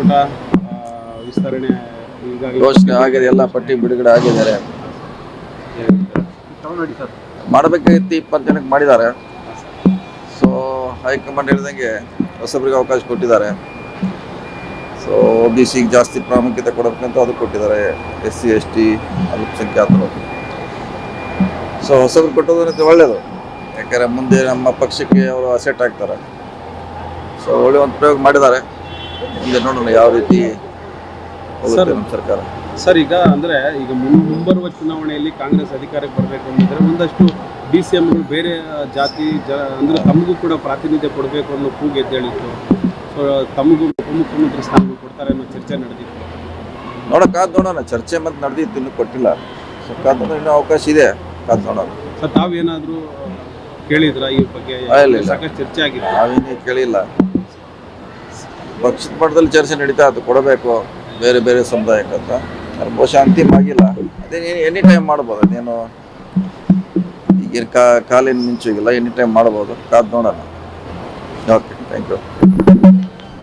ಸಂಪುಟ ವಿಸ್ತರಣೆ ಘೋಷಣೆ ಆಗಿದೆ, ಎಲ್ಲ ಪಟ್ಟಿ ಬಿಡುಗಡೆ ಆಗಿದ್ದಾರೆ. ಮಾಡಬೇಕಾಗಿತ್ತು 20 ಜನಕ್ಕೆ ಮಾಡಿದ್ದಾರೆ. ಸೊ ಹೈಕಮಾಂಡ್ ಹೇಳಿದಂಗೆ ಹೊಸಬರಿಗೆ ಅವಕಾಶ ಕೊಟ್ಟಿದ್ದಾರೆ. ಸೊ OBCಗೆ ಜಾಸ್ತಿ ಪ್ರಾಮುಖ್ಯತೆ ಕೊಡಬೇಕಂತ ಅದು ಕೊಟ್ಟಿದ್ದಾರೆ, SC ST ಅಲ್ಪಸಂಖ್ಯಾತರು. ಸೊ ಹೊಸಬ್ರು ಕೊಟ್ಟೋದ್ರಿಂದ ಒಳ್ಳೆಯದು, ಯಾಕಂದರೆ ಮುಂದೆ ನಮ್ಮ ಪಕ್ಷಕ್ಕೆ ಅವರು ಅಸೆಟ್ ಆಗ್ತಾರೆ. ಸೊ ಒಳ್ಳೆ ಒಂದು ಪ್ರಯೋಗ ಮಾಡಿದ್ದಾರೆ. ಈಗ ನೋಡೋಣ ಯಾವ ರೀತಿ ಹೋಗುತ್ತೆ ನಮ್ಮ ಸರ್ಕಾರ. ಸರ್, ಈಗ ಮುಂಬರುವ ಚುನಾವಣೆಯಲ್ಲಿ ಕಾಂಗ್ರೆಸ್ ಅಧಿಕಾರಕ್ಕೆ ಬರಬೇಕು ಅಂತಿದ್ರೆ ಒಂದಷ್ಟು DCMಗಳು ಬೇರೆ ಜಾತಿ ಅಂದರೆ ತಮಗೂ ಕೂಡ ಪ್ರಾತಿನಿಧ್ಯ ಕೊಡಬೇಕು ಅನ್ನೋ ಕೂಗು ಎದ್ದೇಳಿತ್ತು. ಸೊ ತಮಗೂ ಉಪಮುಖ್ಯಮಂತ್ರಿ ಸ್ಥಾನಗಳು ಕೊಡ್ತಾರೆ ಅನ್ನೋ ಚರ್ಚೆ ನಡೆದಿತ್ತು. ಕಾದು ನೋಡೋಣ, ಚರ್ಚೆ ಮತ್ತು ನಡೆದಿತ್ತು, ಇನ್ನೂ ಕೊಟ್ಟಿಲ್ಲ. ಸೊ ಕಾದು ಇನ್ನೂ ಅವಕಾಶ ಇದೆ, ಕಾದು ನೋಡೋಣ. ಸರ್, ತಾವೇನಾದರೂ ಕೇಳಿದ್ರ ಈ ಬಗ್ಗೆ? ಸಾಕಷ್ಟು ಚರ್ಚೆ ಆಗಿದೆ. ನಾವೇನೇ ಕೇಳಿಲ್ಲ. ಪಕ್ಷದ ಮಟ್ಟದಲ್ಲಿ ಚರ್ಚೆ ನಡೀತಾ ಅದು ಕೊಡಬೇಕು ಬೇರೆ ಬೇರೆ ಸಮುದಾಯಕ್ಕೆ ಅಂತ. ಬಹುಶಃ ಅಂತಿಮ ಆಗಿಲ್ಲ. ಅದೇ ಎನಿ ಟೈಮ್ ಮಾಡ್ಬೋದು, ಅದೇನು ಈಗಿನ ಕಾಲಿನ ಮಿಂಚುಗಿಲ್ಲ, ಎನಿ ಟೈಮ್ ಮಾಡ್ಬೋದು. ಕಾದು ನೋಡೋಣ. Okay, thank you.